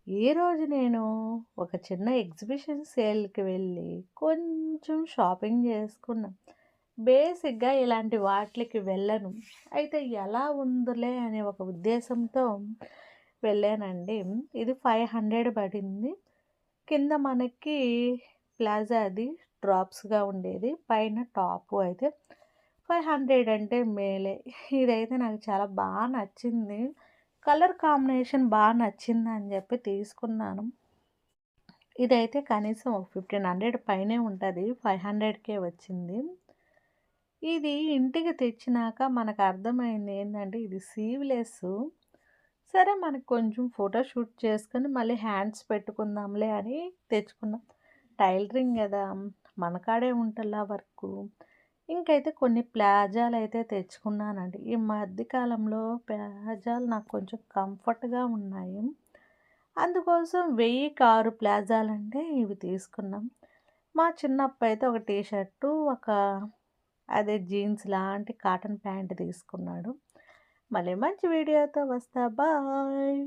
ఈరోజు నేను ఒక చిన్న ఎగ్జిబిషన్ సేల్‌కి వెళ్ళి కొంచెం షాపింగ్ చేసుకున్నా. బేసిక్‌గా ఇలాంటి వాటిలకి వెళ్ళను. అయితే ఎలా ఉందిలే అనే ఒక ఉద్దేశంతో వెళ్ళానండి. ఇది 500 పడింది. కింద మనకి ప్లాజాది డ్రాప్స్‌గా ఉండేది. పైన టాపు అయితే 500 అంటే మేలే. ఇదైతే నాకు చాలా నచ్చింది. కలర్ కాంబినేషన్ నచ్చిందని జెప్పి తీసుకున్నాను. ఇదైతే కనీసం ఒక 1500 పైనే ఉంటది. 500కే వచ్చింది. ఇది ఇంటికి తెచ్చినాక మనకు అర్థమైంది ఏందంటే ఇది సీవ్‌లెస్సు. సరే మనకు కొంచెం ఫోటో షూట్ చేసుకొని మళ్ళీ హ్యాండ్స్ పెట్టుకుందాంలే అని తెచ్చుకున్నాం. టైలరింగ్ గదా! మన కాడే ఉంటల్లా వర్కు. ఇంకైతే కొన్ని ప్లాజాలైతే తెచ్చుకున్నానండి. ఈ మధ్య కాలంలో ప్లాజాలు నాకు కొంచెం కంఫర్ట్‌గా ఉన్నాయి. అందుకోసం 1000కి 6 ప్లాజాలంటే ఇవి తీసుకున్నాం. మా చిన్నబ్బాయితే ఒక టీ షర్టు, ఒక అదే జీన్స్ లాంటి కాటన్ ప్యాంట్ తీసుకున్నాడు. మళ్ళీ మంచి వీడియోతో వస్తా. బాయ్.